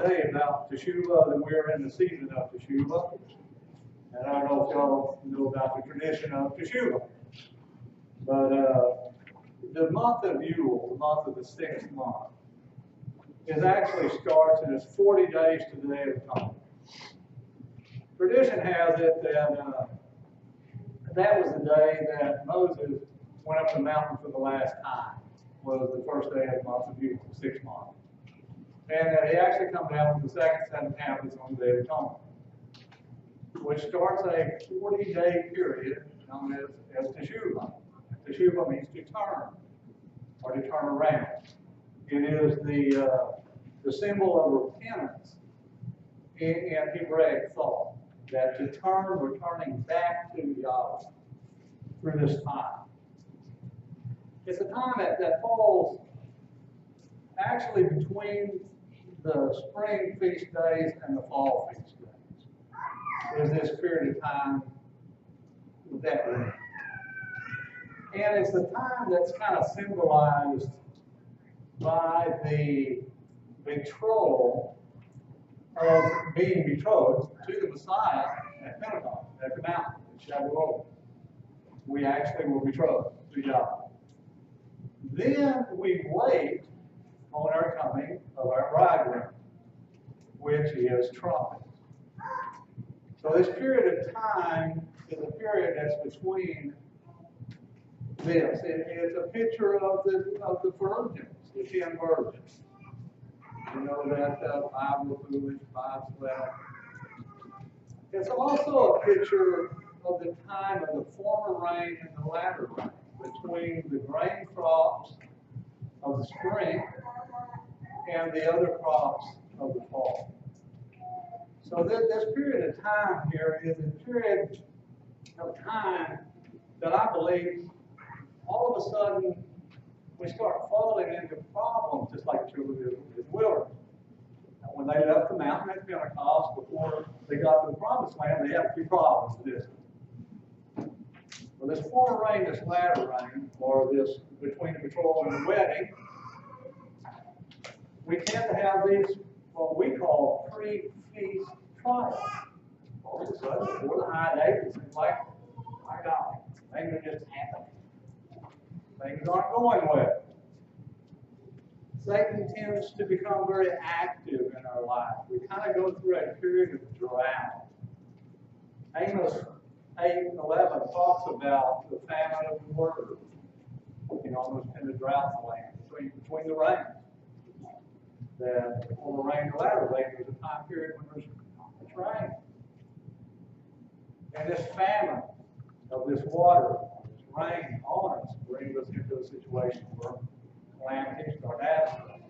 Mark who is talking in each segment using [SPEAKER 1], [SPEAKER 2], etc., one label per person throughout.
[SPEAKER 1] today about Teshuvah, that we're in the season of Teshuvah. And I don't know if y'all know about the tradition of Teshuvah. But the month of Yule, the month of the 6th month, is actually starts and it's 40 days to the Day of Atonement. Tradition has it that that was the day that Moses went up the mountain for the last time, was the first day of the month of Yule, the 6th month. And that he actually comes down with the second set of tablets on the Day of Atonement, which starts a 40-day period known as Teshuvah. Teshuvah means to turn, or to turn around. It is the symbol of repentance in Hebraic thought, that to turn, returning back to Yahweh through this time. It's a time that falls actually between the spring feast days and the fall feast days. Is this period of time that we're in. And it's the time that's kind of symbolized by the betrothal of being betrothed to the Messiah at Pentecost, at the mountain, at Shavuot. We actually were betrothed to Yahweh. Then we wait on our coming of our bridegroom, which is trumpet. So this period of time is a period that's between this. It's a picture of the virgins, the 10 virgins. You know that 5 were foolish, 5 slept. It's also a picture of the time of the former rain and the latter rain, between the grain crops of the spring and the other crops of the fall. So this period of time here is a period of time that I believe all of a sudden we start falling into problems, just like the children of Israel wilderness. When they left the mountain at Pentecost, before they got to the promised land, they had a few problems with this. Well, this former rain, this latter rain, or this between the betrothal and the wedding, we tend to have these, what we call pre-feast trials. All of a sudden, before the high days, it seems like, my God, things are just happening. Things aren't going well. Satan tends to become very active in our life. We kind of go through a period of drought. Amos 8:11 talks about the famine of the word. You know, almost in the drought in the land, between the rains. That before the rain and the latter rain, there's a time period when there's rain. And this famine of this water, this rain on us, brings us into a situation where calamities start happening.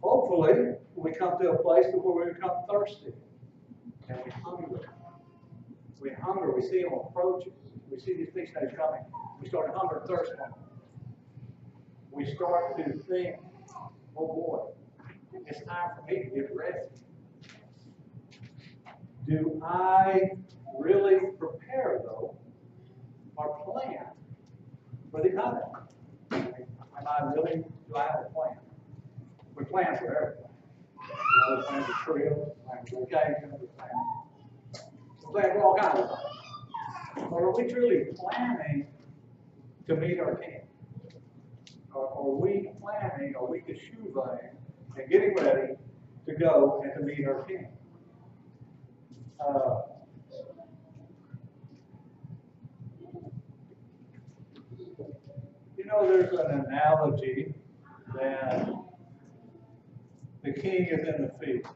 [SPEAKER 1] Hopefully, we come to a place where we become thirsty and we hunger. We hunger, we see them approaching. We see these feast days coming. We start to hunger and thirst for them. We start to think, oh boy, it's time for me to get ready. Do I really prepare, though, or plan for the coming? Do I have a plan? We plan for everything. We plan for trips, we plan for vacations, we plan for all kinds of things. Or are we truly planning to meet our King? Or are we planning, are we Teshuvah and getting ready to go and to meet our King? You know, there's an analogy that the king is in the field.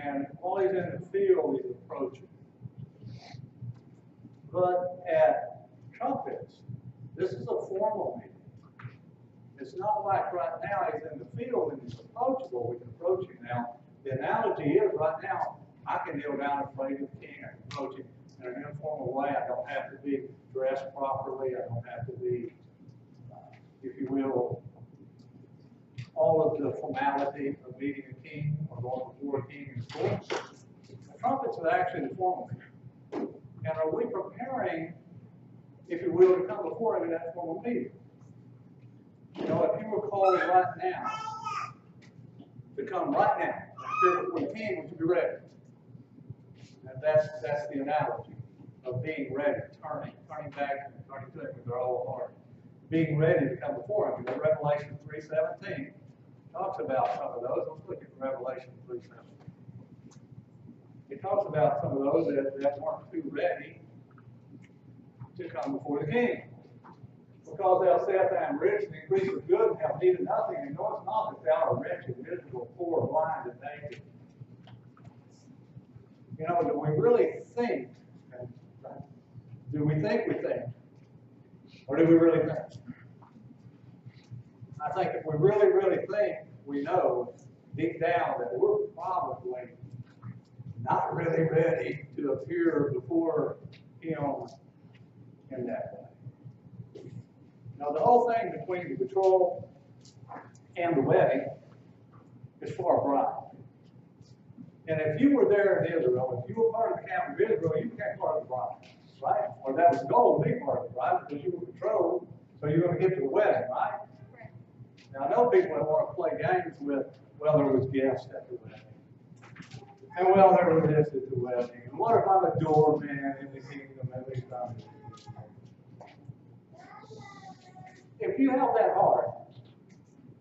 [SPEAKER 1] And while he's in the field, he's approaching. But at trumpets, this is a formal meeting. It's not like right now he's in the field and he's approachable. We can approach him now. The analogy is right now, I can kneel down and pray to the king. I can approach him in an informal way. I don't have to be dressed properly. I don't have to be, if you will, all of the formality of meeting a king or going before a king in court. The trumpets are actually the formal meeting. And are we preparing, if you will, to come before him in that formal meeting? You know, if you were called right now to come right now and appear before the king, would you be ready? And that's the analogy of being ready, turning back and turning to him with their whole heart. Being ready to come before him. You know, Revelation 3:17 talks about some of those. Let's look at Revelation 3:17. It talks about some of those that weren't too ready to come before the king. Because thou sayest, I am rich and increase of good and have need of nothing, and knowest not that thou art wretched, miserable, poor, blind, and naked. You know, do we really think? Do we think we think? Or do we really think? I think if we really, really think, we know deep down that we're probably not really ready to appear before him in that way. Now, the whole thing between the betrothal and the wedding is for a bride. And if you were there in Israel, if you were part of the camp of Israel, you became part of the bride, right? Or that was the goal to be part of the bride because you were betrothed, so you're going to get to the wedding, right? Now, I know people that want to play games with, well, there was guests at the wedding. And well, there was this at the wedding. And what if I'm a doorman in the kingdom every time? If you have that heart,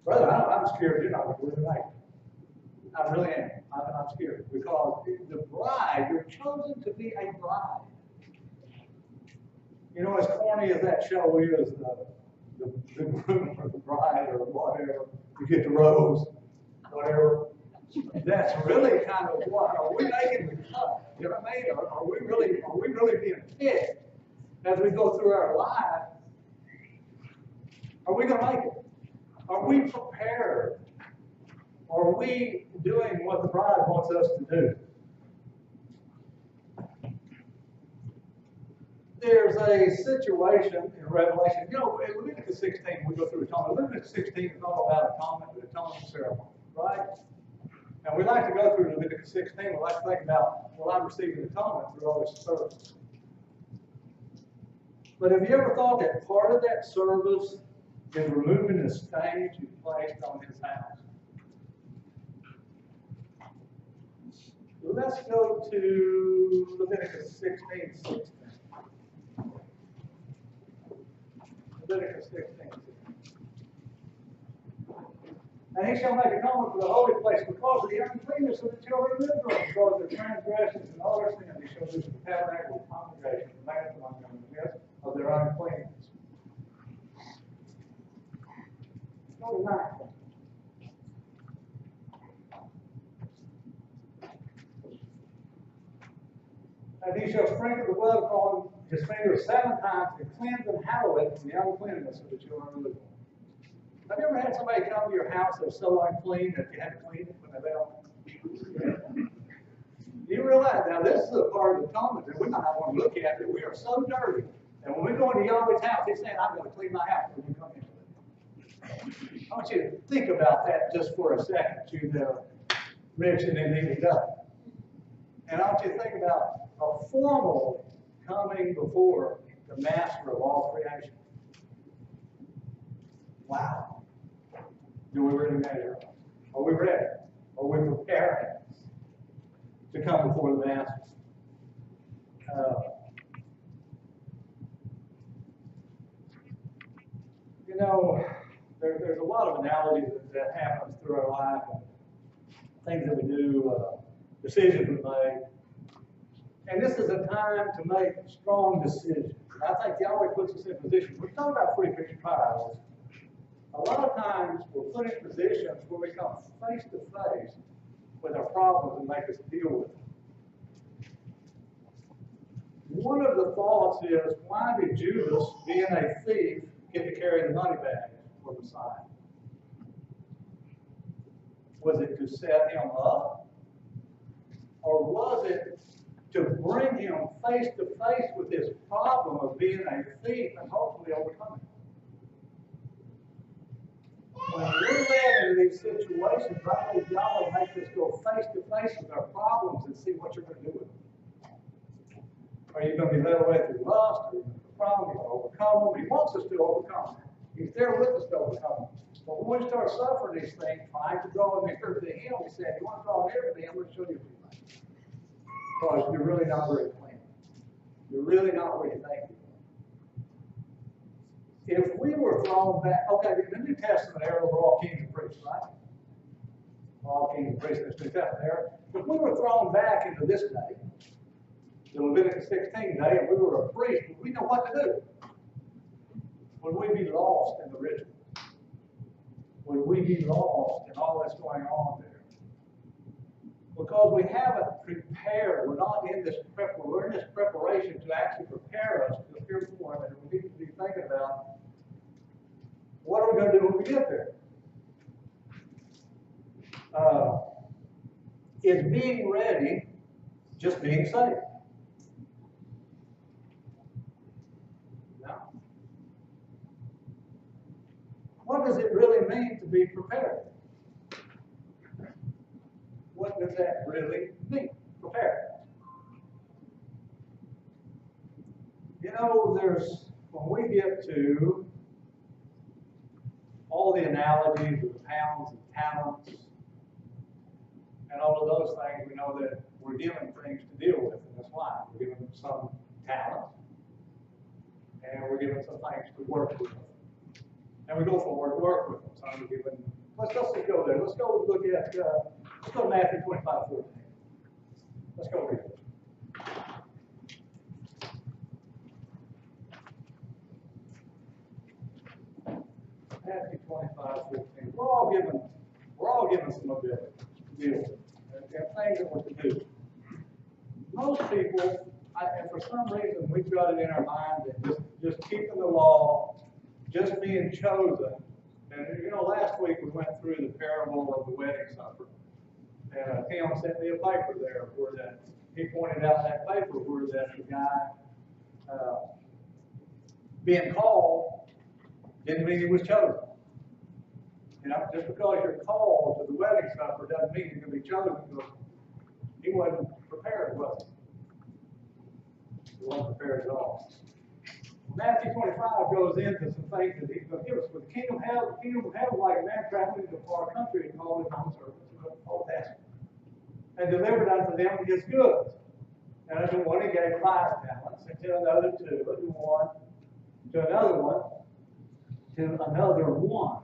[SPEAKER 1] brother, I'm scared you're not going to really make it. I really am. I'm scared because the bride, you're chosen to be a bride. You know, as corny as that show is, the groom or the bride or whatever, you get the rose, whatever. That's really kind of what are we making the cut? You know what I mean? Are we really being picked as we go through our life? Are we going to make it? Are we prepared? Are we doing what the bride wants us to do? There's a situation in Revelation. You know, in Leviticus 16, we go through atonement. Leviticus 16 is all about atonement, the atonement ceremony, right? And we like to go through Leviticus 16. We like to think about, well, I'm receiving atonement through all this service. But have you ever thought that part of that service is removing the stains you placed on his house? Let's go to Leviticus 16:16. Leviticus 16:16. And he shall make atonement for the holy place because of the uncleanness of the children of Israel, because of their transgressions and all their sins. He shall visit the tabernacle of the congregation, and man among them in the midst of their uncleanness. Go to 9. And he shall sprinkle the blood upon his finger 7 times and cleanse and hallow it from the uncleanness of the children of Israel. Have you ever had somebody come to your house that's so unclean that you had to clean it when they left? You realize now this is a part of the atonement that we might not want to look at, that we are so dirty. And when we go into Yahweh's house, he's saying, I'm going to clean my house when you come into it. I want you to think about that just for a second, you that are rich and in need of God. And I want you to think about a formal coming before the master of all creation. Wow. Do we really measure up? Are we ready? Are we preparing to come before the master? You know, there's a lot of analogies that happens through our life and things that we do, decisions we make. And this is a time to make strong decisions. I think Yahweh puts us in positions. We talk about free preaching trials. A lot of times we're put in positions where we come face to face with our problems and make us deal with them. One of the thoughts is, why did Judas, being a thief, get to carry the money bag for Messiah? Was it to set him up? Or was it to bring him face to face with his problem of being a thief and hopefully overcome it? When we're led into these situations, I believe Yahweh makes us go face to face with our problems and see what you're going to do with them. Are you going to be led away through lust? Are you going to problem? You're going to overcome them. He wants us to overcome them. He's there with us to overcome them. But when we start suffering these things, trying to draw near to Him, He said, you want to draw near to me, I'm going to show you a few things. Because you're really not very clean. You're really not where you think you are. If we were thrown back, okay, in the New Testament era, we're all kings and priests, right? All kings and priests in the New Testament era. If we were thrown back into this day, the Leviticus 16 day, and we were a priest, would we know what to do? Would we be lost in the ritual? Would we be lost in all that's going on there? Because we haven't prepared. We're not in this we're in this preparation to actually prepare us to appear before Him, and we need to be thinking about what are we going to do when we get there? Is being ready just being saved? No. What does it really mean to be prepared? What does that really mean? Prepared. You know, when we get to all the analogies of the pounds and talents and all of those things, we know that we're given things to deal with in this life. We're given some talents, and we're given some things to work with. And we go forward to work with them. Some are given. Let's just go there. Let's go look at. Let's go to Matthew 25:14. Let's go read it. Matthew 25:14. We're all given some ability to deal with. And things that we're to do. Most people, and for some reason, we've got it in our mind that just keeping the law, just being chosen. And you know, last week we went through the parable of the wedding supper. And Tim sent me a paper there where that he pointed out that paper where that the guy being called didn't mean he was chosen. You know, just because you're called to the wedding supper doesn't mean you're going to be chosen, because he wasn't prepared, was he? He wasn't prepared at all. Matthew 25 goes into some things that He's going to give us. For the kingdom of heaven, like a man traveling into a far country and called his own servants to the old master, and delivered unto them his goods. And unto one he gave 5 talents, and to another 2, and to one, to another one, to another 1.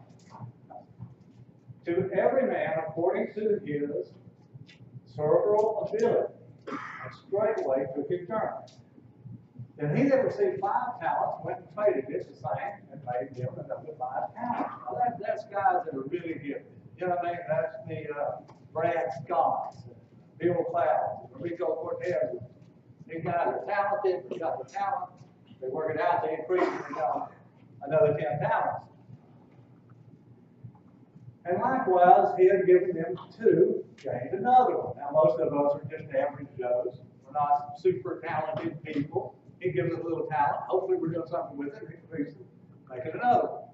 [SPEAKER 1] To every man according to his several ability, and straightway took his turn. Then he that received 5 talents went and traded it the same, and made him another 5 talents. Now that's guys that are really gifted. You know what I mean? That's the Brad Scotts, Bill Clouds, Rico Cortez. These guys are talented. They got the talent. They work it out. They increase it. They got another 10 talents. And likewise, he had given them 2, gained another one. Now, most of us are just average Joes. We're not super talented people. He gives us a little talent. Hopefully, we're doing something with it. Increase it, make it another one.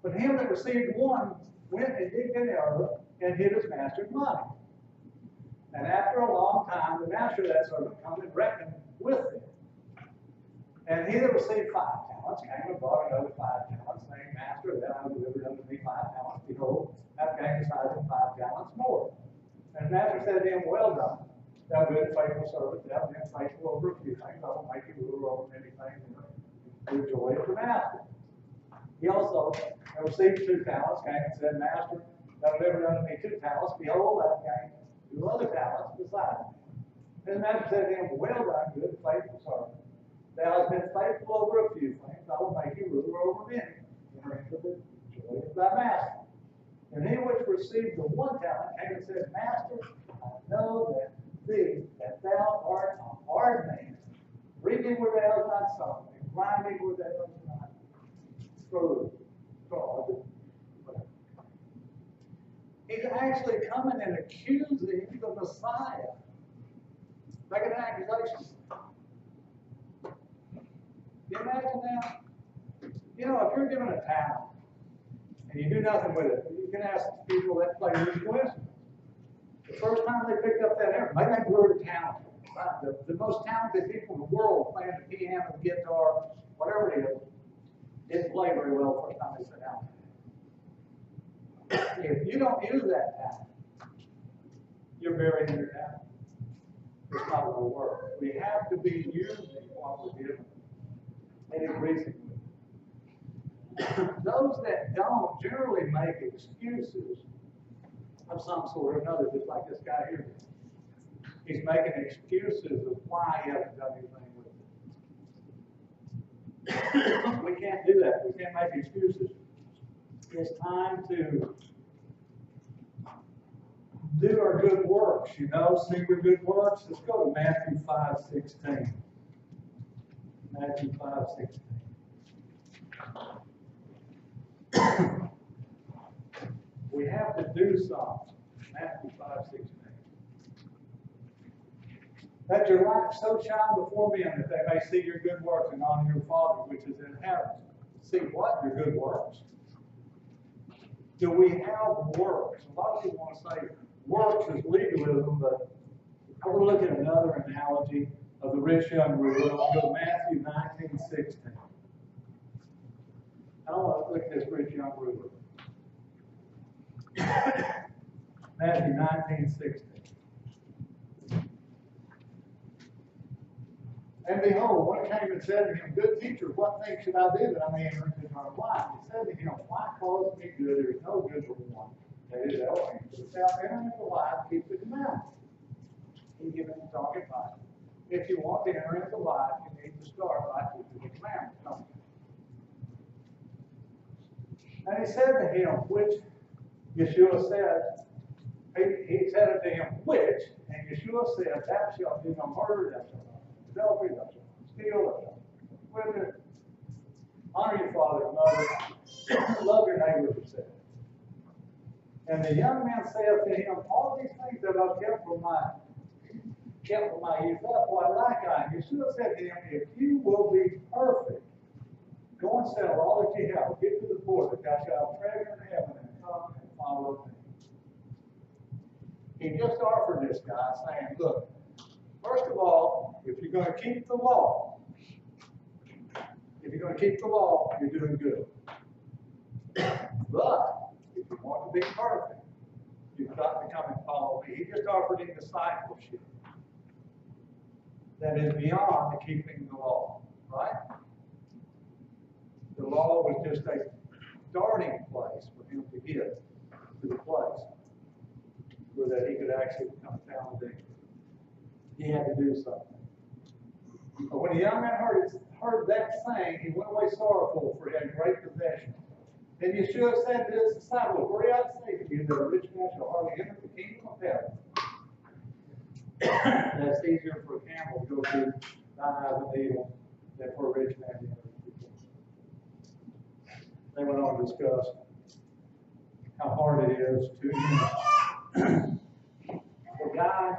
[SPEAKER 1] But him that received 1 went and digged in the earth and hid his master's money. And after a long time, the master of that servant come and reckoned with him. And he that received 5 talents came and brought another 5 talents, saying, Master, thou hast delivered unto me 5 talents. Behold, thou gained besides them 5 talents more. And the master said to him, Well done, thou good and faithful servant. Thou hast been faithful over a few things. I will make you ruler over many things, and the joy of the master. He also received 2 talents, came and said, Master, thou delivered unto me 2 talents. Behold, thou gained 2 other talents besides. And the master said to him, Well done, good and faithful servant. Thou hast been faithful over a few things. I will make you ruler over many. Enter into the joy of thy master. And he which received the 1 talent came and said, Master, I know that thou art a hard man, reaping where thou hast not sown, and grinding where thou hast not trod. He's actually coming and accusing the Messiah, making an accusation. Can you imagine that? You know, if you're given a talent and you do nothing with it, you can ask people that play musical instruments. The first time they picked up that instrument, maybe they were talented. The most talented people in the world playing the piano, the guitar, whatever it is, didn't play very well the first time they sat down. If you don't use that talent, you're buried in your talent. It's not going to work. We have to be using what we're given and increasing it. Those that don't generally make excuses of some sort or another, just like this guy here. He's making excuses of why he hasn't done anything with it. We can't do that. We can't make excuses. It's time to do our good works, see your good works. Let's go to Matthew 5:16. Matthew 5:16. We have to do something. Matthew 5:16. Let your light so shine before men that they may see your good works and honor your Father which is in heaven. See what? Your good works. Do we have works? A lot of people want to say works is legalism, but I want to look at another analogy of the rich young ruler. I'll go to Matthew 19:16. I want to look at this rich young ruler. Matthew 19:16. And behold, one came and said to him, Good teacher, what thing should I do that I may enter into eternal life? He said to him, Why callest me good? There is no good but one. That is Elohim. But if thou enter into life, keep the commandments. He given him talking about it. If you want to enter into life, you need to start by keeping the commandments. Don't you? And he said to him, which Yahshua said, he said unto him, which? And Yahshua said, Thou shalt do no murder, thou shalt not adultery, thou shalt not steal, thou shalt not wither. Honor your father and mother. Love your neighbor as yourself. And the young man saith to him, All these things that I've kept from my youth up, what like I? And Yeshua said to him, If you will be perfect, go and sell all that you have, give to the poor, that thou shalt have treasure in heaven, and come and follow me. He just offered this guy, saying, Look, first of all, if you're going to keep the law, you're doing good. But if you want to be perfect, you've got to come and follow me. He just offered him discipleship that is beyond the keeping the law, right? The law was just a starting place for him to get to the place where that he could actually become found in. He had to do something. But when the young man heard that saying, he went away sorrowful, for he had great possessions. Then Yeshua said to his disciples, Very I say to you, that a rich man shall hardly enter the kingdom of heaven. That's easier for a camel to go through the eye of the needle than for a rich man to enter the kingdom. They went on to discuss how hard it is to the guy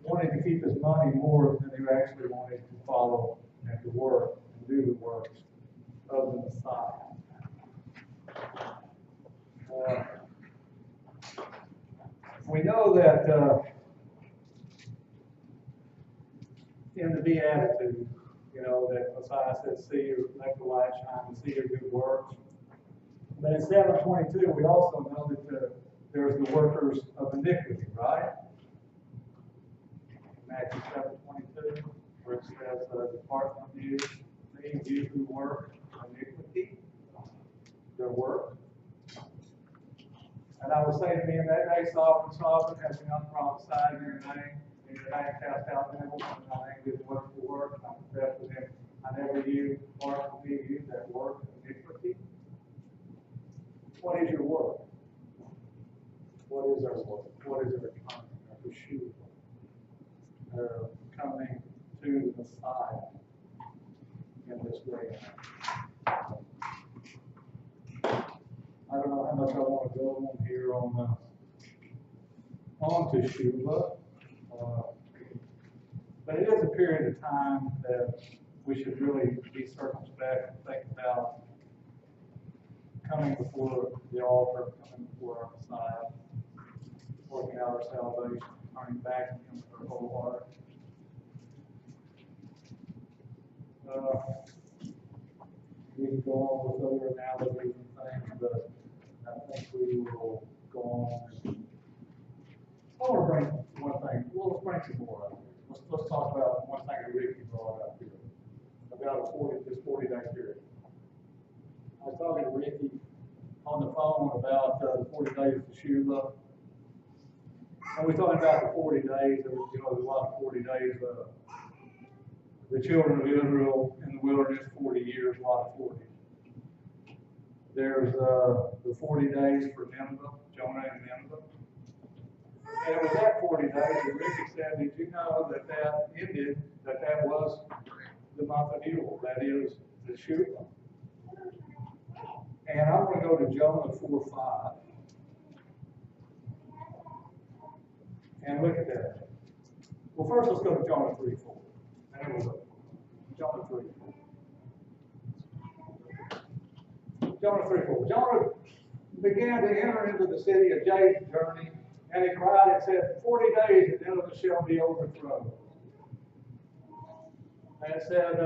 [SPEAKER 1] wanted to keep his money more than he actually wanted to follow and to work and do the works of the Messiah. We know that in the Beatitudes, that Messiah says, make the light shine and see your good works. But in 7:22, we also know that there's the workers of iniquity, right? Matthew 7:22, where it says, Depart from you, you who work iniquity, their work. And I will say to me in that day, Sovereign, has begun prophesied in your name, cast out devils, and thy name did wonderful works. I confess with him, I never knew, depart from me, you that work iniquity. What is your work? What is our work? What is our coming, our Teshuvah, our coming to the Messiah in this way? I don't know how much I want to go on here on Teshuvah, but it is a period of time that we should really be circumspect and think about coming before the altar, coming before our Messiah, working out our salvation, turning back to Him with our whole heart. We can go on with other analogies and things, but think we will go on. I want to bring one thing. Well, let's bring some more up. Let's talk about one thing that Ricky brought up here about this 40-day period. I was talking to Ricky on the phone about the 40 days of Teshuvah. And we're talking about the 40 days. There's a lot of 40 days. The children of Israel in the wilderness, 40 years, a lot of 40. There's the 40 days for Nineveh, Jonah and Nineveh. And it was that 40 days that Ricky said, did you know that ended, that was the month of Elul, that is the Teshuvah. And I want to go to Jonah 4:5. And look at that. Well, first let's go to Jonah 3:4. And then we'll look. Jonah 3:4. Jonah 3:4. Jonah began to enter into the city of Jay's journey, and he cried and said, 40 days and Nineveh shall be overthrown. And it said,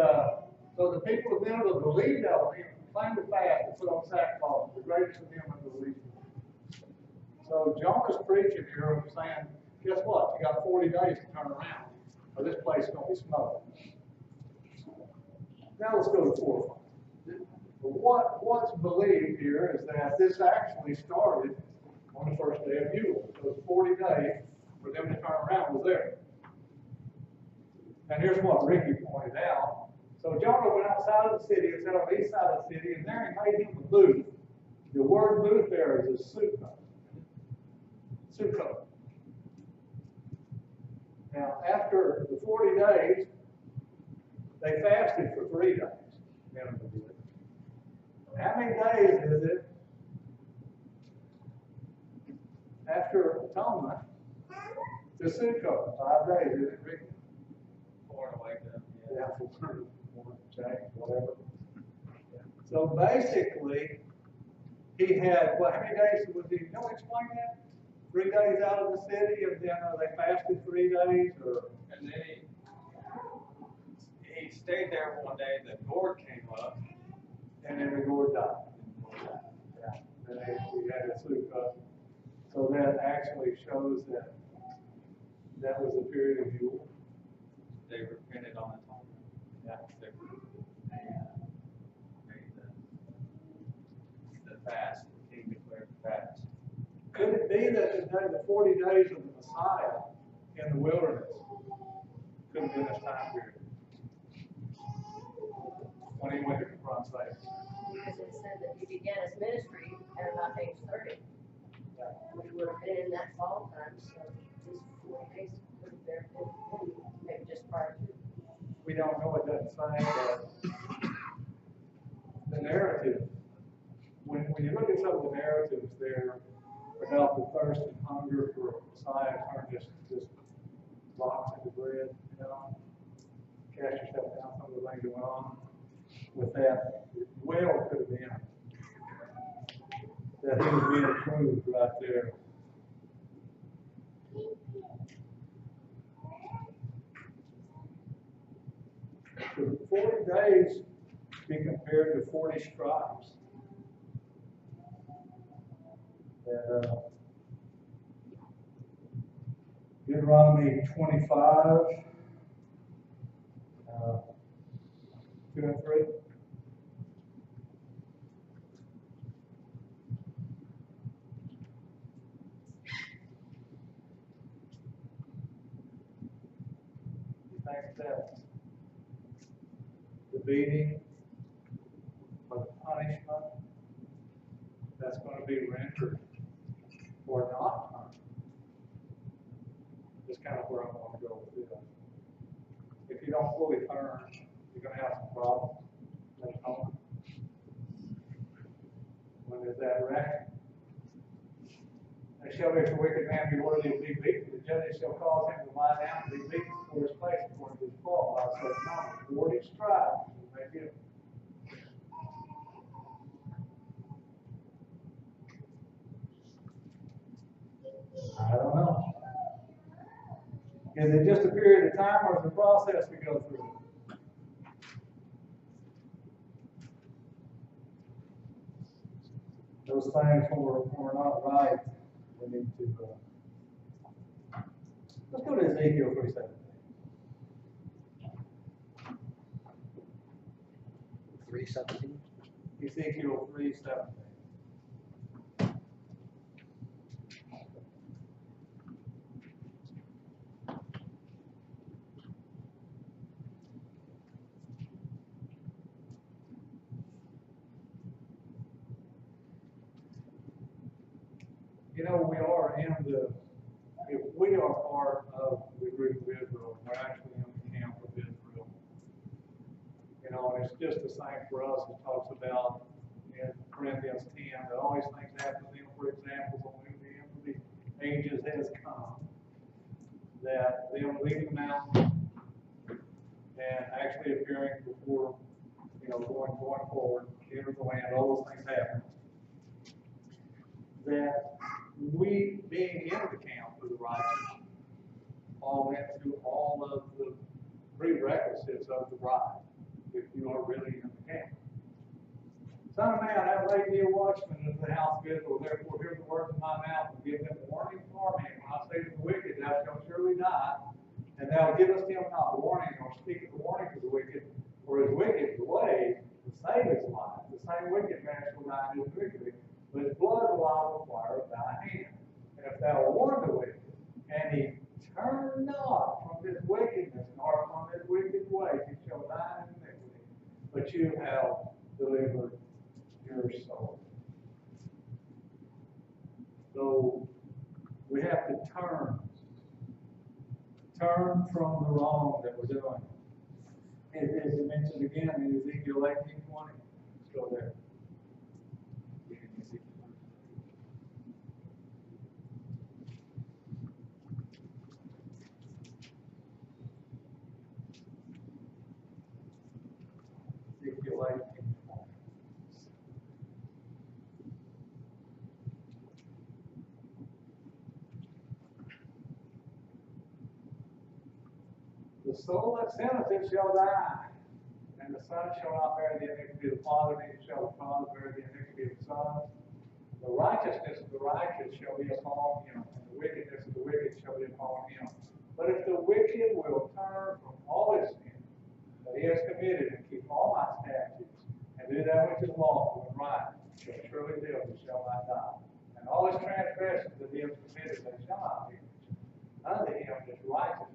[SPEAKER 1] so the people of Nineveh believed on him, claimed to fast, and put on sackcloth, the greatest of them unbelieved. So Jonah's preaching here saying, guess what? You got 40 days to turn around, or this place is going to be smothered. Now let's go to 4. What's believed here is that this actually started on the first day of Elul. Those 40 days for them to turn around was there. And here's what Ricky pointed out. So Jonah went outside of the city and set on the east side of the city, and there he made him a booth. The word booth there is a sukkah. Sukkah. Now, after the 40 days, they fasted for 3 days. How many days is it after atonement to Sukkot? 5 days, is it, Ricky?
[SPEAKER 2] 4 like that.
[SPEAKER 1] Yeah, 4 change, whatever. So basically, he had, well, how many days was he? Can you explain that? 3 days out of the city, and then they fasted 3 days, or?
[SPEAKER 2] And then he stayed there one day, the gourd came up.
[SPEAKER 1] And then the gourd died. Yeah. And then we had a sukkah. So that actually shows that that was a period of Yule.
[SPEAKER 2] They repented on the atonement.
[SPEAKER 1] Yeah.
[SPEAKER 2] They made the fast. The king declared the fast.
[SPEAKER 1] Could it be that the 40 days of the Messiah in the wilderness could have been this time period? When he went to confront Satan.
[SPEAKER 3] Because it said that he began his ministry at about age 30.
[SPEAKER 1] Yeah.
[SPEAKER 3] We would have been in that fall time, so this 40 days could have been maybe just prior to.
[SPEAKER 1] We don't know, it doesn't say, but the narrative, when you look at some of the narratives there about the thirst and hunger for Messiah, turn just rocks into bread, cast yourself down, some of the things that went on with that, well could have been that he was being approved right there. Could 40 days be compared to 40 stripes? That Deuteronomy 25, 2 and 3. You think that the beating or the punishment that's going to be rendered or not turned is kind of where I want to go with this. If you don't fully turn, you're going to have some problems. That's home. When there's that wreck, and shall make a wicked man be worthy of being beaten. The judge shall cause him to lie down and be beaten for his place according to his fall. I said, no, 40 stripes will make it. I don't know. Is it just a period of time, or is it a process we go through? those things when we're not right, we need to, let's go to Ezekiel 3:17.
[SPEAKER 4] 3:17.
[SPEAKER 1] Ezekiel 3:17. You know, we are in the, if we are part of the group of Israel, we're actually in the camp of Israel. You know, and it's just the same for us. It talks about in Corinthians 10 that all these things happen to them, for example, when the end of the ages has come, that them leaving the mountain and actually appearing before, you know, going forward, enter the land, all those things happen. That we, being in the camp of the righteous, all went through all of the prerequisites of the bride, if you are really in the camp. Son of man, I lay thee a watchman of the house of Israel, therefore hear the words of my mouth, and give them warning for me. When I say to the wicked, thou shalt surely die, and thou givest him not warning, nor speakest warning to the wicked, for his wicked way to save his life. The same wicked man shall die in his iniquity, but his blood will I require of thy hand. And if thou warn the wicked, and he turn not from his wickedness, nor from his wicked ways, he shall die in iniquity, but you have delivered your soul. So we have to turn from the wrong that we're doing. As it mentioned again in Ezekiel 18:20. Let's go there. Ezekiel 18:20. The soul that sinneth, it shall die, and the son shall not bear the iniquity of the father, neither shall the father bear the iniquity of the son. The righteousness of the righteous shall be upon him, and the wickedness of the wicked shall be upon him. But if the wicked will turn from all his sin that he has committed, and keep all my statutes, and do that which is lawful and right, shall surely live, and shall not die. And all his transgressions that he has committed, they shall not be mentioned. Unto him his righteousness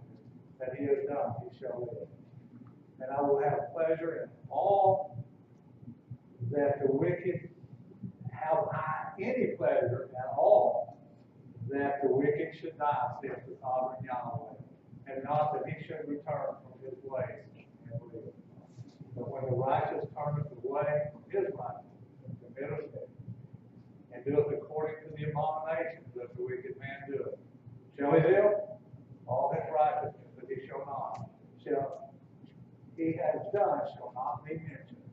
[SPEAKER 1] that he has done, he shall live. And I will have pleasure in all that the wicked, have I any pleasure at all that the wicked should die, saith the sovereign Yahweh, and not that he should return from his ways and live. But when the righteous turneth away from his righteousness, and committeth sin, and doeth according to the abominations that the wicked man doeth, shall he live? All his righteousness that he has done shall not be mentioned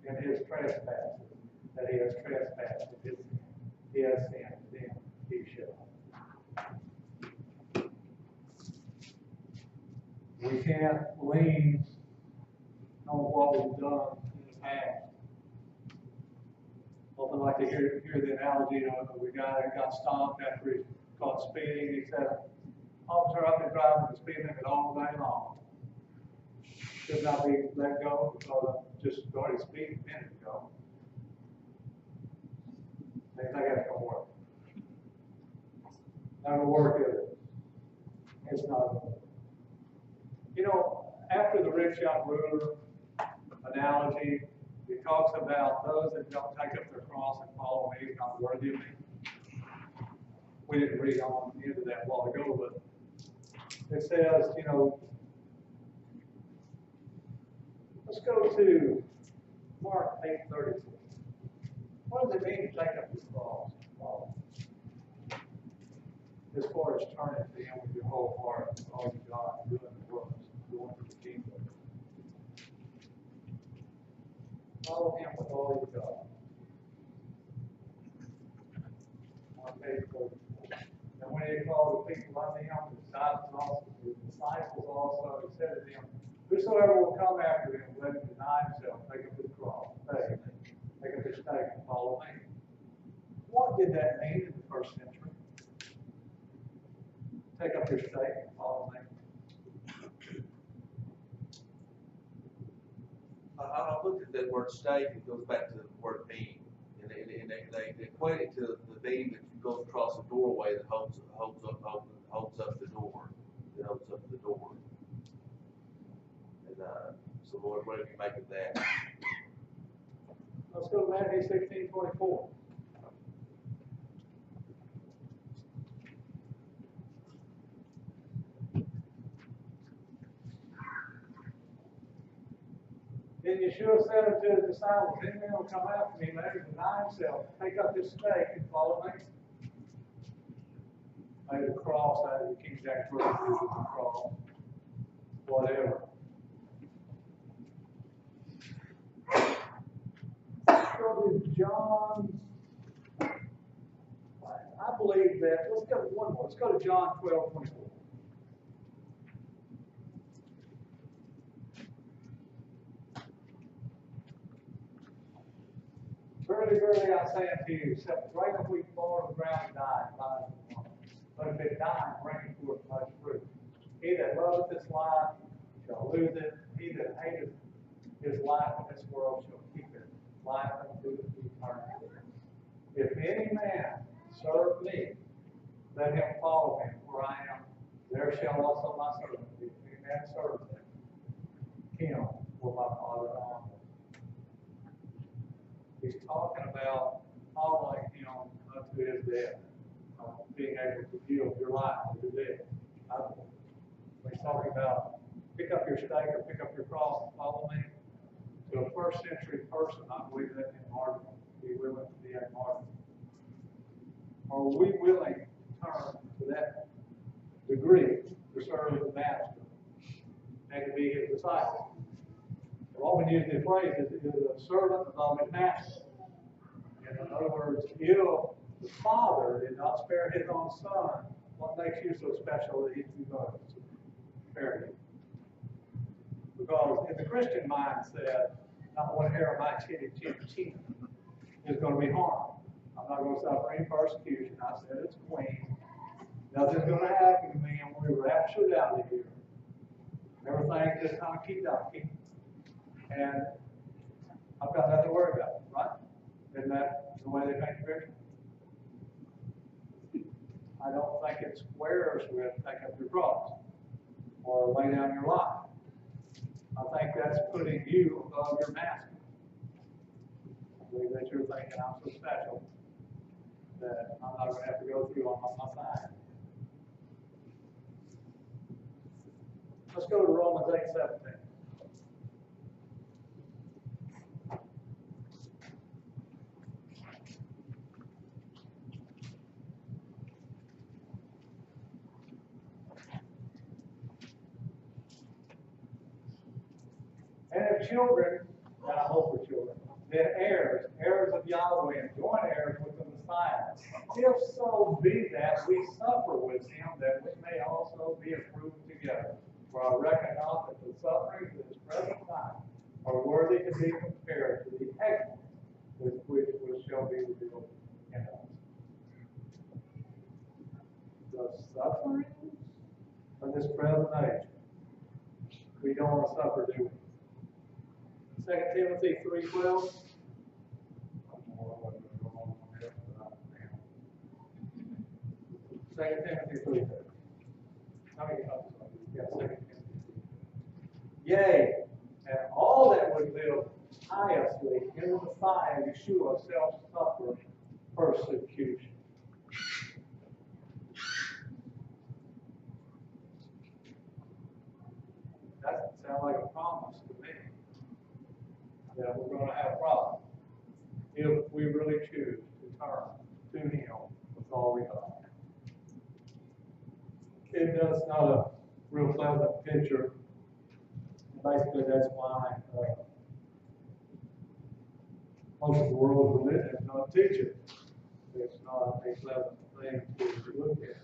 [SPEAKER 1] in his trespasses that he has trespassed with his sin. He has sinned, then he shall. We can't lean on what we've done in the past. Often like to hear the analogy of the guy that got stopped after he caught speeding. He said, officer, I've been driving the speed limit all day long. Should not be let go because I just started speeding a minute ago. They think that's going to work. Not going to work, is it? It's not going to work. You know, after the rich young ruler analogy, it talks about those that don't take up their cross and follow me is not worthy of me. We didn't read on into that a while ago, but it says, you know, let's go to Mark 8:36. What does it mean to take up your cross and follow? As far as turning to him with your whole heart, with all you got, doing the works, going to the kingdom. Follow him with all you got. On page 44. And when he called the people unto him, the disciples also, he said to them, whosoever will come after him, let him deny himself, take up his cross, take up his stake, and follow me. did that mean in the first century? Take up your stake and follow me.
[SPEAKER 5] I looked at that word stake, it goes back to the word beam. And they equate it to the beam that goes across the doorway that holds up the door. That holds up the door. And, so Lord, what do you make of that?
[SPEAKER 1] Let's go to Matthew 16:24. Then Yahshua said unto his disciples, any man will come after me, let him deny himself, take up his stake and follow me. Maybe the cross, out of the King James Version uses the cross, whatever. Let's go to John. I believe that, let's go to one more. Let's go to John 12:24. Verily, verily, I say unto you, except right if we fall to the ground and die, lies in one. But if it die, bring forth much fruit. He that loveth this life shall lose it. He that hateth his life in this world shall keep it. Life unto eternity. If any man serve me, let him follow me, where I am. There shall also my servant be. If any man serve him, will my Father honor. He's talking about following him unto his death, being able to give your life to death. He's talking about pick up your stake or pick up your cross and follow me. To a first century person, I believe that in martyrdom, be willing to be a martyr. Are we willing to turn to that degree to serve the Master and to be his disciple? We often use the phrase is a servant of his master. And in other words, if the Father did not spare his own Son, what makes you so special that he's going to spare you? Because in the Christian mindset, not one hair of my chin is going to be harmed. I'm not going to suffer any persecution. I said it's clean. Nothing's going to happen to me, and we're raptured out of here. Everything's just kind of key-ducky. And I've got nothing to worry about, right? Isn't that the way they paint the picture? I don't think it squares with take up your cross or lay down your life. I think that's putting you above your master. I believe that you're thinking I'm so special that I'm not going to have to go through on my side. Let's go to Romans 8:17. And if children, and I hope for children, then heirs of Yahweh, and joint heirs with the Messiah. If so be that we suffer with him, that we may also be approved together. For I reckon not that the sufferings of this present time are worthy to be compared to the excellence with which shall be revealed in us. The sufferings of this present age, we don't want to suffer, do we? 2 Timothy 3:12. 2 Timothy 3:12. How many copies? Yeah, 2 Timothy. Yea, and all that would live piously in the Messiah, Yahshua, self-suffer persecution. That sounds like a promise to me. That we're going to have problems if we really choose to turn to him with all we are. That's not a real pleasant picture. Basically, that's why most of the world's religion don't teach it. It's not a pleasant thing to look at.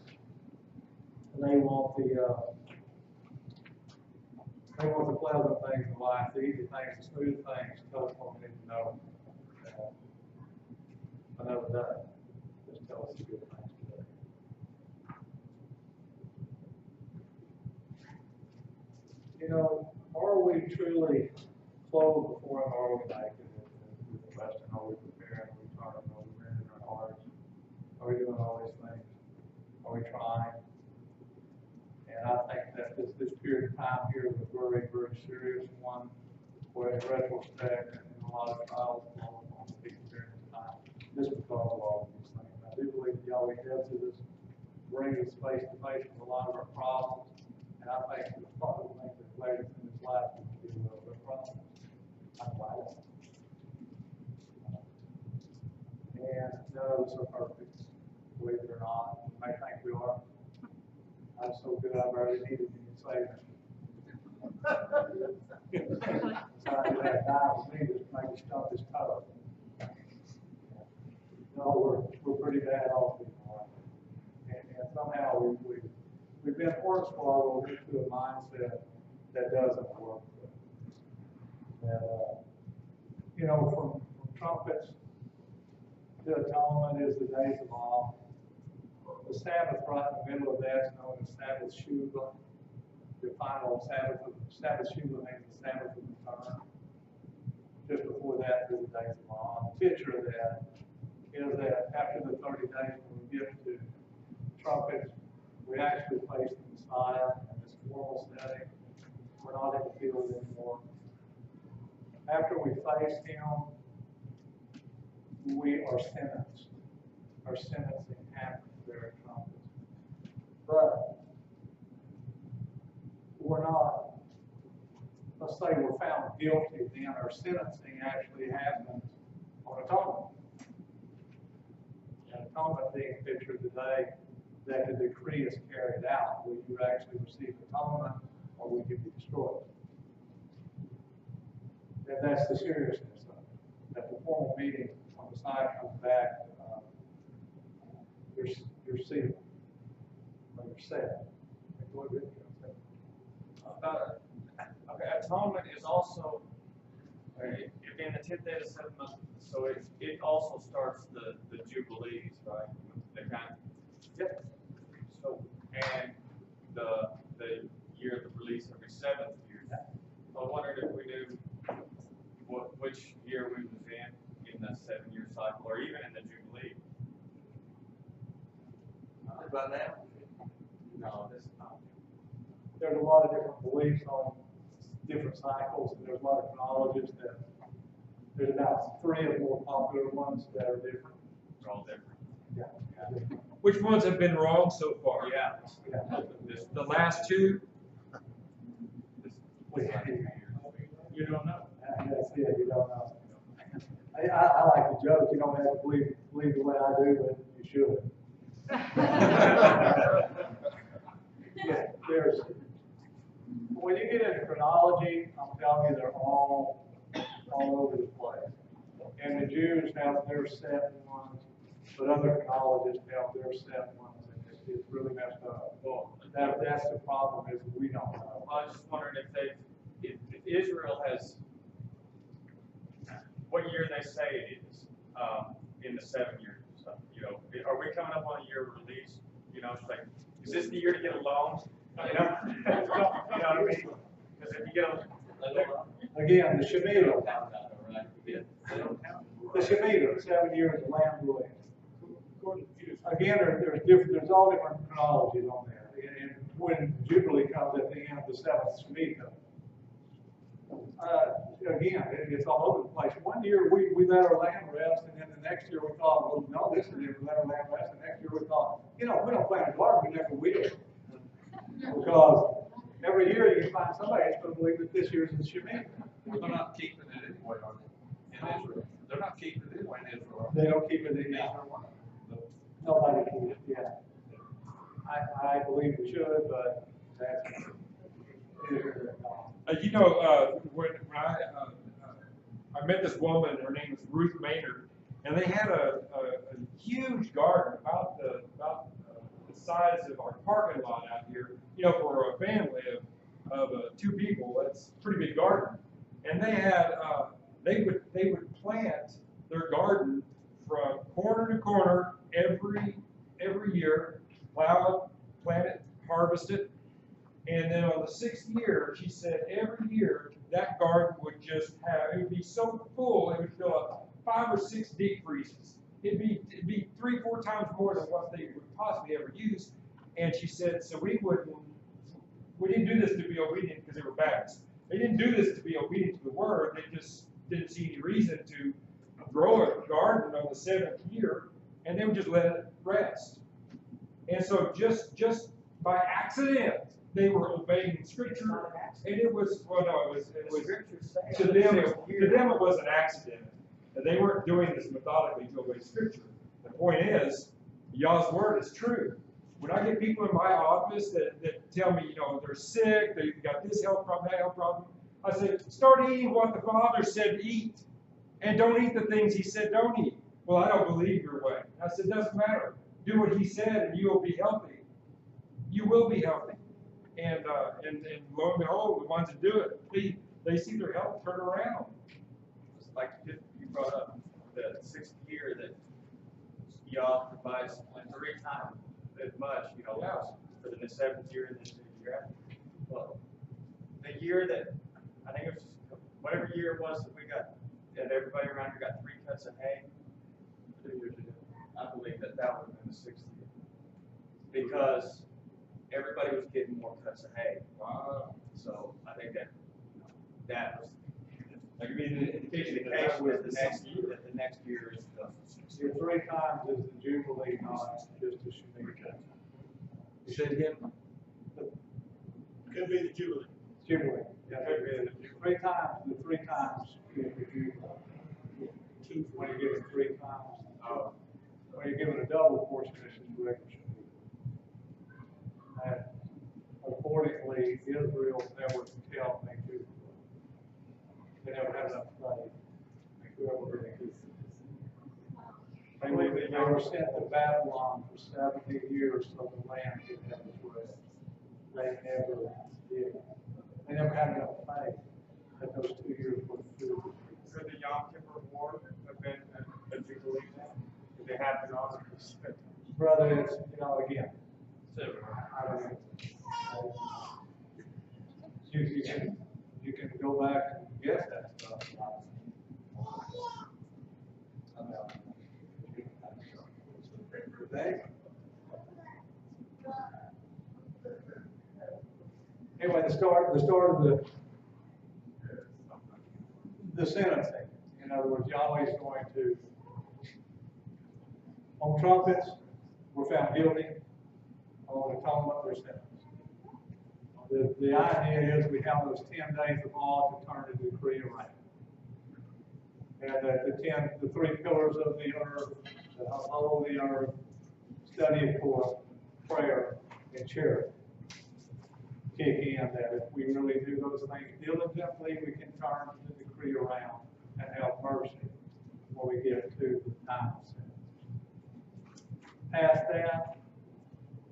[SPEAKER 1] And they want the pleasant things in life, the easy things, the smooth things. Tell us what we need to know another day. usually close before an early night, with the question, are we preparing, are we turning, are we renting our hearts? Are we doing all these things? Are we trying? And I think that this period of time here is a very, very serious one, where in retrospect, and a lot of trials on people during this time, just because of all of these things. I do believe Yahweh helps us, brings us face to face with a lot of our problems, and I think the father things that later in his life will be a little bit problems. I'm glad. And none of us are perfect, believe it or not. You may think we are. I'm so good, I've already needed you to say that. Sorry, that guy with me just made me stump his toe. No, we're pretty bad off, people. And somehow we've been hornswoggled into a mindset that doesn't work. And, you know, from trumpets to atonement is the days of awe. The Sabbath right in the middle of that is known as Sabbath Teshuvah. The final Sabbath Teshuvah means the Sabbath of return. Just before that is the days of awe. The picture of that is that after the 30 days when we get to trumpets, we actually face the Messiah in this formal setting. We're not in the field anymore. After we face him, we are sentenced. Our sentencing happens there at trumpets. But we're not, let's say we're found guilty, then our sentencing actually happens on atonement. And atonement being pictured today, that the decree is carried out. Will you actually receive atonement, or will you be destroyed? And that's the seriousness of it. At the formal meeting, when Messiah comes back, you're sealed. Or you're set.
[SPEAKER 2] Okay, atonement is also, if in the 10th day of the 7th month, so it also starts the Jubilees, right? They kind of, yep. So, and the year of the release every 7th year. So I wondered if we knew which year we was in the 7-year cycle, or even in the Jubilee.
[SPEAKER 5] By now?
[SPEAKER 2] No, this is not.
[SPEAKER 1] There's a lot of different beliefs on different cycles, and there's a lot of chronologists that there's about 3 of the more popular ones that are different.
[SPEAKER 2] They're all different.
[SPEAKER 1] Yeah.
[SPEAKER 6] Which ones have been wrong so far?
[SPEAKER 2] Yeah.
[SPEAKER 6] The last two?
[SPEAKER 2] You don't know.
[SPEAKER 1] That's it, you don't know. I like the joke, you don't have to believe the way I do, but you should. Yeah, there's, when you get into chronology, I'm telling you, they're all over the place. And the Jews have their set ones, but other chronologists have their set ones, and it's really messed up. Well, that's the problem, is we don't know.
[SPEAKER 2] I was just wondering if Israel has, what year they say it is, in the 7 years. So, you know, are we coming up on a year of release? You know, it's like, is this the year to get a loan? You know, you know what I mean? Because if you get a,
[SPEAKER 1] Again, the Shemitah. The Shemitah, 7 years of land ruling. Again, there's all different chronologies on there. And when Jubilee comes at the end of the 7th Shemitah, again, it's all over the place. One year we let our land rest, and then the next year we thought, well, no, this is it, we let our land rest, and next year we thought, you know, we don't plant a garden, we never will. Because every year you can find somebody that's going to believe that this year's the Shemitah.
[SPEAKER 7] They're not keeping it anyway, are they? In Israel. They're not keeping it anyway in Israel.
[SPEAKER 1] They don't keep it in Israel. Nobody keeps it, yeah. I believe we should, but that's
[SPEAKER 6] You know, when I met this woman, her name was Ruth Maynard, and they had a huge garden about the size of our parking lot out here. You know, for a family of 2 people, that's a pretty big garden. And they had they would plant their garden from corner to corner every year, plow it, plant it, harvest it. And then on the 6th year, she said every year that garden would just have, it would be so full, it would fill up 5 or 6 deep freezes. It'd be 3 or 4 times more than what they would possibly ever use. And she said, so we didn't do this to be obedient because they were Baptists. They didn't do this to be obedient to the word. They just didn't see any reason to grow a garden on the 7th year, and they would just let it rest. And so just by accident, they were obeying Scripture, and it was, well, no, it was to them it was an accident. And they weren't doing this methodically to obey Scripture. The point is, Yah's word is true. When I get people in my office that tell me, they're sick, they've got this health problem, that health problem, I say, start eating what the Father said to eat, and don't eat the things He said don't eat. Well, I don't believe your way. I said, doesn't matter. Do what He said, and you will be healthy. You will be healthy. And lo and behold, the ones that do it, they see their health turn around.
[SPEAKER 2] It's like you brought up the 6th year that Yah provides 3 times as much,
[SPEAKER 6] Yeah.
[SPEAKER 2] for the 7th year and then the year after. Well, the year that, I think it was just, whatever year it was that everybody around here got 3 cuts of hay, 2 years ago, I believe that would have been the 6th year. Because everybody was getting more cuts of hay.
[SPEAKER 6] Wow.
[SPEAKER 2] So I think that was
[SPEAKER 6] That could be an indication
[SPEAKER 2] the
[SPEAKER 6] that
[SPEAKER 2] case
[SPEAKER 6] that
[SPEAKER 2] with
[SPEAKER 6] was
[SPEAKER 2] the next year, that the next year is the.
[SPEAKER 1] The 3 times is the Jubilee, not just a Shemitah.
[SPEAKER 5] Say it again?
[SPEAKER 7] Could be the Jubilee.
[SPEAKER 1] Jubilee. Yeah, the 3 times is the Jubilee. When you're given 3 times. When you're given a double portion, it's just regular Shemitah. And accordingly, Israel never kept a Jubilee. They never had enough money. They were sent to Babylon for 70 years so the land could have its rest. They never did. They never had enough faith that those 2 years worth of food.
[SPEAKER 2] Could the Yom Kippur War have been a Jubilee now? Did they have to honor this?
[SPEAKER 1] Brother, it's, again,
[SPEAKER 2] So,
[SPEAKER 1] I don't know. You can go back and guess that stuff. Anyway, the start of the sentencing. In other words, Yahweh's going to, on trumpets, we're found guilty. On atonement, we're sentenced. The idea is we have those 10 days of awe to turn the decree around. And that the 3 pillars of the earth, the whole of the earth, study of Torah, prayer, and charity kick in, that if we really do those things diligently, we can turn the decree around and have mercy when we get to the time of sentence. Past that,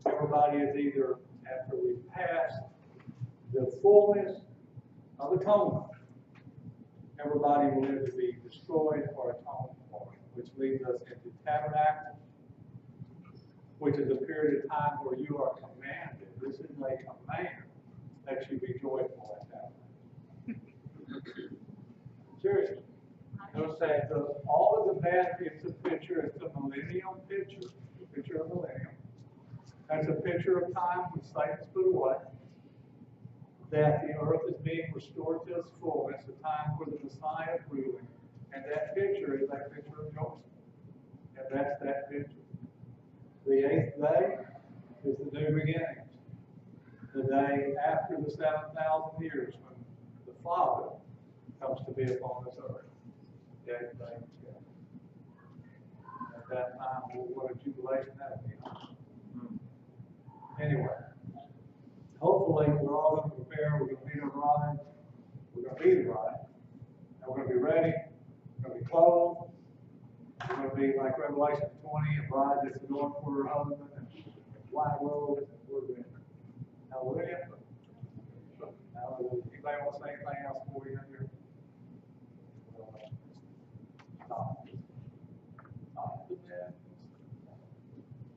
[SPEAKER 1] everybody is either, after we pass the fullness of atonement, everybody will either be destroyed or atoned for, which leads us into tabernacle, which is a period of time where you are commanded. This is a command that you be joyful at tabernacle. Seriously. Notice that all of the bad, it's a picture, it's a millennial picture, the picture of millennium. That's a picture of time when Satan's put away, that the earth is being restored to its fullness, a time where the Messiah is ruling, and that picture is that picture of Joseph. And that's that picture. The 8th day is the new beginnings. The day after the 7,000 years when the Father comes to be upon this earth. The 8th day. At that time, what a jubilation that would be. Anyway, hopefully we're all going to prepare, we're going to meet our bride, we're going to be the bride, and we're going to be ready, we're going to be clothed, we're going to be like Revelation 20, a bride that's adorned for her husband, and white robes, and we're ready. Hallelujah. Hallelujah. Anybody want to say anything else before we end here? Stop.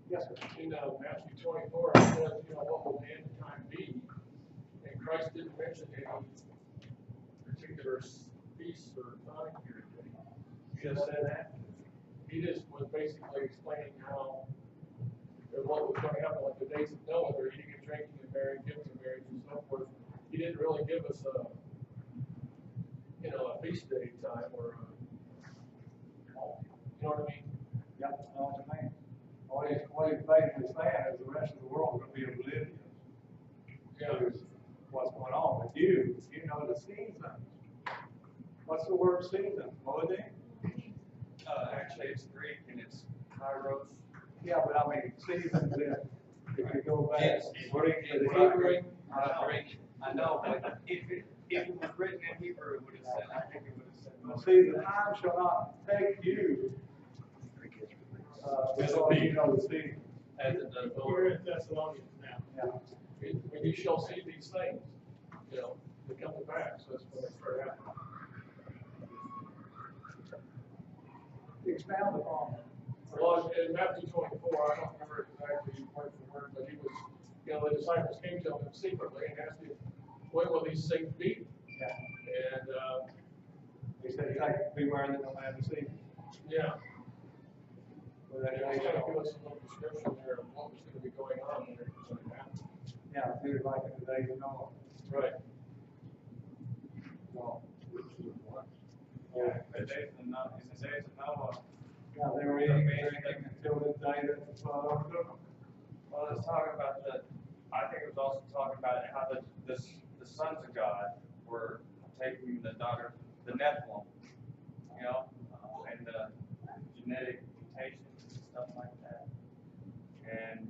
[SPEAKER 1] Yes, sir.
[SPEAKER 7] In Matthew 24, it says, what will the end time be? And Christ didn't mention any particular
[SPEAKER 8] peace or time period. He just said that. He just was basically explaining how, or what was going to happen, like the days of Noah, they're eating and drinking and marrying, giving in marriage and so forth. He didn't really give us a, you know, a feast day time or a, you know what I mean?
[SPEAKER 1] Yep, I know what you mean. What he's basically saying is the rest of the world is gonna be oblivious to what's going on. But you know the seasons. What's the word season? Holiday?
[SPEAKER 2] Actually, it's Greek and it's kairos.
[SPEAKER 1] Yeah, but I mean, seasons, if you go back,
[SPEAKER 2] Yes.
[SPEAKER 1] Greek to the
[SPEAKER 2] Right.
[SPEAKER 1] Hebrew.
[SPEAKER 2] I know, but if it was written in Hebrew, it would have said, I think it would have said.
[SPEAKER 1] See, the time shall not take you, because you know the season.
[SPEAKER 8] As it does.
[SPEAKER 9] We're in Thessalonians now.
[SPEAKER 1] Yeah.
[SPEAKER 8] When you shall see these things, you know, they come to pass, that's when they start happening.
[SPEAKER 1] Expound upon it.
[SPEAKER 8] Well, in Matthew 24, I don't remember exactly word for word, but he was, you know, the disciples came to him secretly and asked him, when will these things be?
[SPEAKER 1] Yeah.
[SPEAKER 8] And,
[SPEAKER 1] He said, like, beware that no man deceive you.
[SPEAKER 8] yeah,
[SPEAKER 1] Well, that
[SPEAKER 8] he
[SPEAKER 1] day
[SPEAKER 8] was going to
[SPEAKER 1] shall-
[SPEAKER 8] give us a little description there of what was going to be going on when it was going to happen.
[SPEAKER 1] Yeah, do like in the days of Noah.
[SPEAKER 8] Right.
[SPEAKER 1] So,
[SPEAKER 2] Yeah, the days of Noah, in the days of Noah.
[SPEAKER 1] yeah, they were eating and drinking until the day that the flood overtook them.
[SPEAKER 2] Well, it's talking about I think it was also talking about how the sons of God were taking the daughter, the Nephilim, you know, and the genetic mutations and stuff like that. And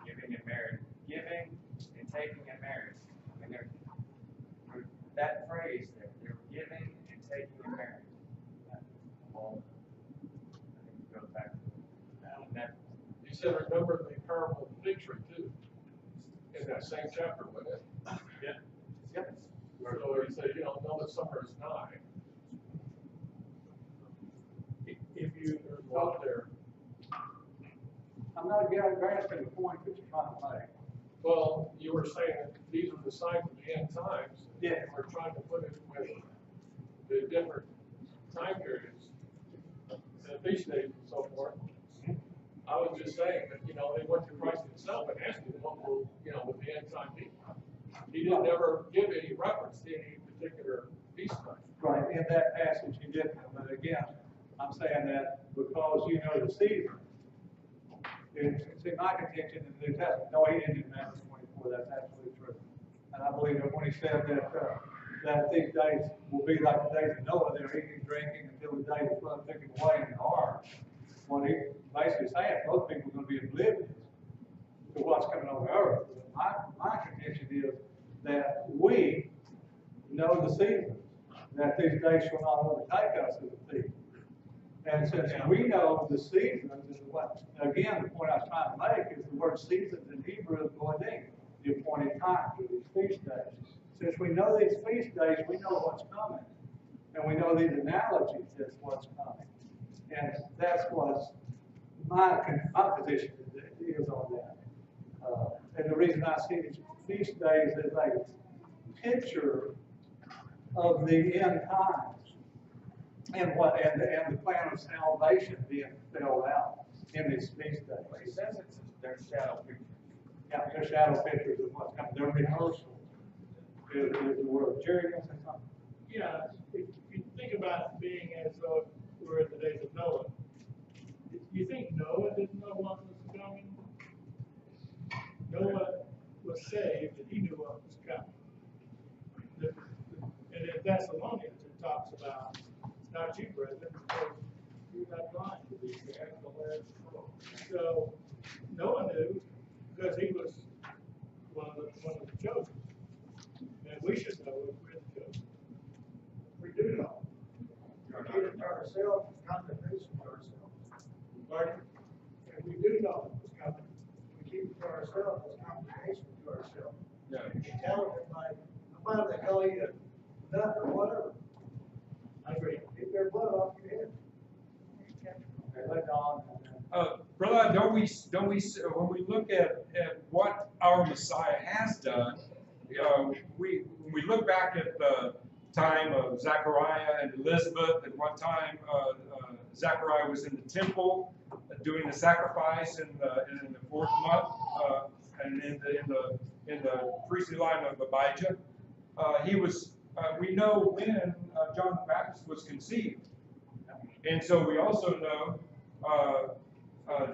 [SPEAKER 2] giving and marriage. Giving and taking and marriage. I mean, that phrase there, they were giving and taking and marriage. Well, I think it goes back to that.
[SPEAKER 8] He said, remember the parable of the fig tree too, in that same chapter, wasn't it?
[SPEAKER 2] Yeah.
[SPEAKER 1] Yep.
[SPEAKER 8] So he said, you know that summer is nigh. If you are out there,
[SPEAKER 1] I'm not grasping the point that you're trying to make.
[SPEAKER 8] well, you were saying that these are the signs of the end times.
[SPEAKER 1] Yeah.
[SPEAKER 8] And we're trying to put it with the different time periods, the feast days and so forth. I was just saying that, you know, they went to Christ himself and asked him what will, you know, with the end time be. He didn't ever give any reference to any particular feast time.
[SPEAKER 1] Right, in that passage you didn't, but again, I'm saying that because you know the season. See, my contention in the New Testament, no, he didn't in Matthew 24, that's absolutely true. And I believe that when he said that these days will be like the days of Noah, they're eating and drinking until the day the flood took him away in the ark. What he basically saying, most people are going to be oblivious to what's coming on the earth. My contention is that we know the season, that these days shall not overtake us as a thief. And since we know the seasons, is what, again, the point I was trying to make is the word seasons in Hebrew is goyim, the appointed times, or these feast days. Since we know these feast days, we know what's coming. And we know these analogies as what's coming. And that's what my position is on that. And the reason I see these feast days as a picture of the end times and the plan of salvation being spelled out in these feast days.
[SPEAKER 2] He says it's their shadow picture.
[SPEAKER 1] Yeah, they're shadow pictures of what's coming. They're rehearsal is the word. Jerry, you want to say something?
[SPEAKER 9] Yeah, if you think about being as though we're in the days of Noah, you think Noah didn't know what was coming? Noah was saved and he knew what was coming. And in Thessalonians, it talks about, not you, brethren, because you're not blind to these things, the last spoke. So Noah knew because he was one of the chosen. And we should know if we're the chosen. We do know. We keep it to ourselves, condemnation to ourselves. Pardon? And we do know it was coming. We keep it to ourselves as condemnation to ourselves.
[SPEAKER 2] Yeah.
[SPEAKER 9] You tell everybody, no matter they call you a nut or whatever. I agree. Keep their blood off your head.
[SPEAKER 1] Okay, let Don.
[SPEAKER 6] Brother, don't we, when we look at what our Messiah has done, when we look back at time of Zechariah and Elizabeth. At one time, Zechariah was in the temple doing the sacrifice in the 4th month, and in the priestly line of Abijah. He was. We know when John the Baptist was conceived, and so we also know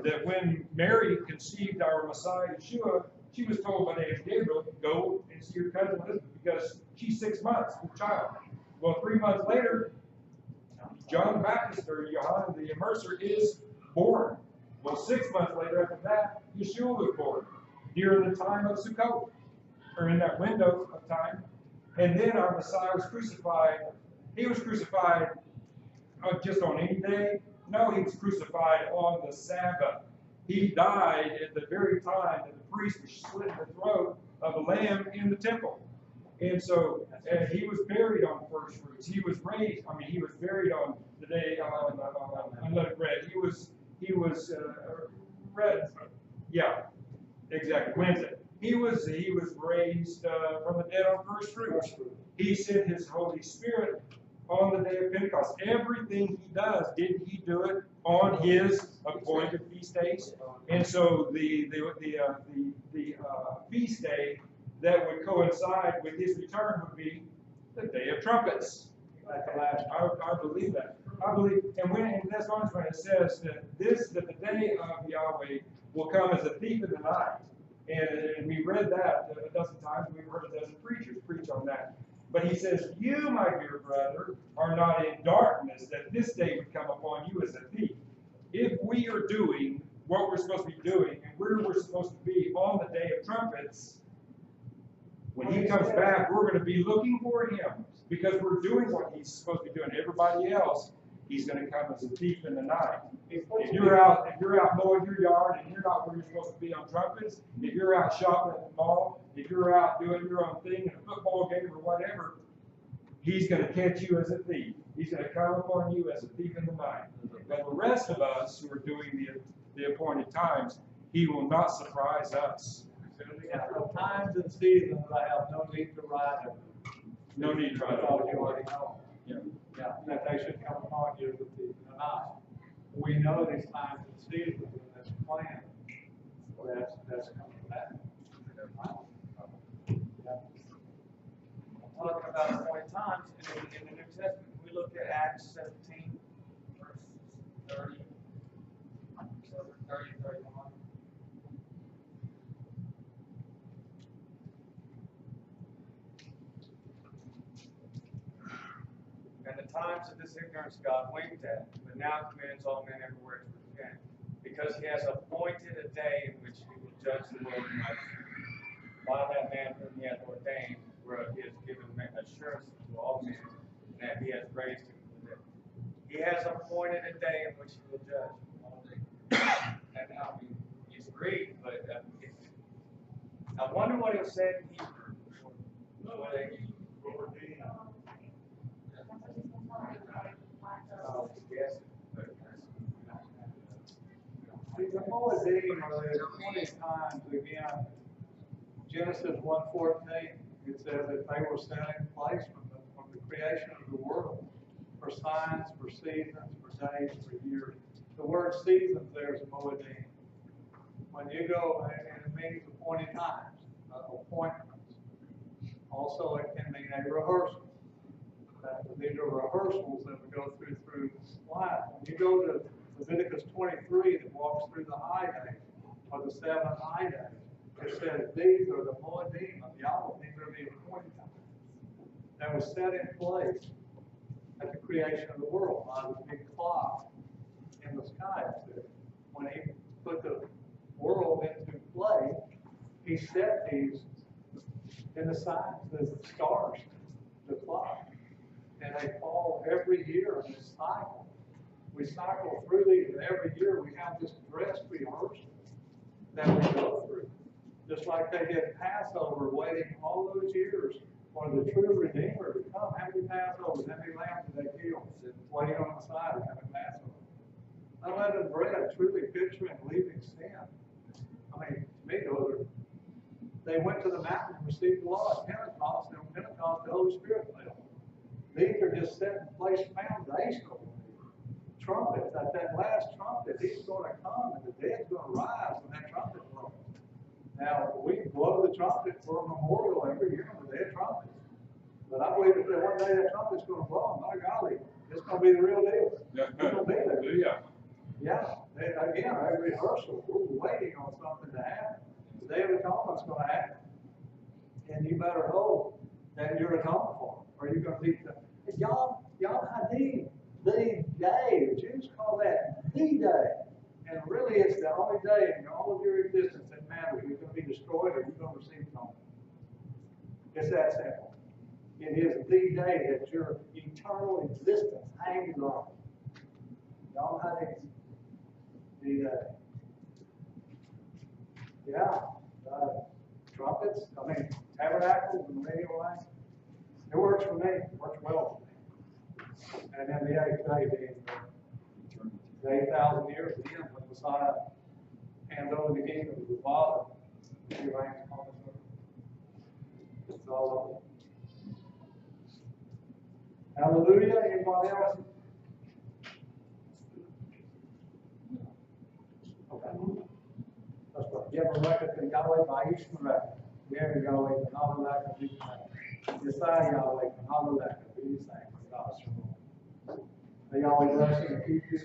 [SPEAKER 6] that when Mary conceived our Messiah, Yeshua, she was told by the angel Gabriel, go and see your cousin Elizabeth because she's 6 months with child. Well, 3 months later, John the Baptist, or Johann the Immerser, is born. Well, 6 months later after that, Yeshua was born during the time of Sukkot, or in that window of time. And then our Messiah was crucified. He was crucified just on any day. No, he was crucified on the Sabbath. He died at the very time that the priest was slitting the throat of a lamb in the temple. And so he was buried on first fruits. He was raised. I mean, he was buried on the day on unleavened bread. He was read. Yeah, exactly. Wednesday. He was raised from the dead on first fruits. He sent his Holy Spirit on the day of Pentecost. Everything he does, didn't he do it on his appointed feast days? And so the feast day that would coincide with his return would be the Day of Trumpets. I believe that. I believe, and that's honest when it says that the day of Yahweh will come as a thief in the night. And we read that a dozen times. We've heard a dozen preachers preach on that. But he says, you, my dear brother, are not in darkness, that this day would come upon you as a thief. If we are doing what we're supposed to be doing, and where we're supposed to be on the Day of Trumpets, when he comes back, we're going to be looking for him because we're doing what he's supposed to be doing. Everybody else, he's going to come as a thief in the night. If you're out mowing your yard and you're not where you're supposed to be on trumpets, if you're out shopping at the mall, if you're out doing your own thing in a football game or whatever, he's going to catch you as a thief. He's going to come upon you as a thief in the night. But the rest of us who are doing the appointed times, he will not surprise us.
[SPEAKER 1] Yeah, the times and seasons I have no need to write them.
[SPEAKER 6] No need to write it.
[SPEAKER 1] Because you already know.
[SPEAKER 6] Yeah.
[SPEAKER 1] Yeah, that they should come upon you as a thief in the night. We know these times and seasons and this plan. That's coming back. Yeah.
[SPEAKER 2] Talking about appointed times in the New Testament, we look at Acts 17, verse 30, 31. And the times of this ignorance God winked at, but now commands all men everywhere to repent, because he has appointed a day in which he will judge the world in righteousness. By that man whom he hath ordained, where he has given assurance to all men that he has raised him from the dead. He has appointed a day in which he will judge. And I mean, he's Greek, but I wonder what it said in Hebrew.
[SPEAKER 1] See, the Moedim are the appointed times again. Genesis 1:14, it says that they were set in place from the creation of the world for signs, for seasons, for days, for years. The word seasons there is Moedim. When you go, and it means appointed times, appointments. Also, it can mean a rehearsal. These are rehearsals that we go through life. When you go to Leviticus 23 that walks through the high days, or the 7 high days, it says these are the Moedim of Yahweh. These are the appointed times that was set in place at the creation of the world by the big clock in the sky. When he put the world into play, he set these in the signs, the stars, the clock. And they fall every year in this cycle. We cycle through these, and every year we have this dress rehearsal that we go through. Just like they did Passover, waiting all those years for the true Redeemer to come. How many Passovers, how many lambs did they kill? Waiting on the side of having Passover. Unleavened bread, truly picturing leaving sin. I mean, to me, they went to the mountain and received the law at Pentecost, and on Pentecost the Holy Spirit fell. These are just setting place foundational. Trumpets, that last trumpet, he's gonna come and the dead's gonna rise when that trumpet blows. Now, we blow the trumpet for a memorial every year on the day of trumpets. But I believe that one day that trumpet's gonna blow, my golly, it's gonna be the real deal. It's gonna be there.
[SPEAKER 6] Yeah.
[SPEAKER 1] Yeah, and again, our rehearsal, we're waiting on something to happen. The day of atonement's gonna happen. And you better hope that you're atoned for, or you're gonna be, y'all hadid, the day, the Jews call that the day. And really, it's the only day in all of your existence that matters. You're gonna be destroyed or you're gonna receive atonement. It's that simple. It is the day that your eternal existence hangs on. Y'all hadid, the day. Yeah, trumpets, tabernacles, and millennial life. It works for me, it works well for me. And then the 8th day being the 8,000 years again, when Messiah hands over the kingdom to the Father, he reigns upon this earth. It's all over. Hallelujah. Anyone else? Okay. Let's go. Yemelech Yahweh Baish Merech. Yeri Yahweh Kanalelech Abisai. Yesai Yahweh Kanalelech Abisai. May Yahweh bless you and keep you.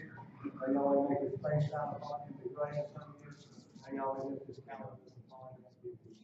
[SPEAKER 1] May Yahweh make his face shine upon you and be gracious unto you. May Yahweh lift his countenance upon you and speak to you.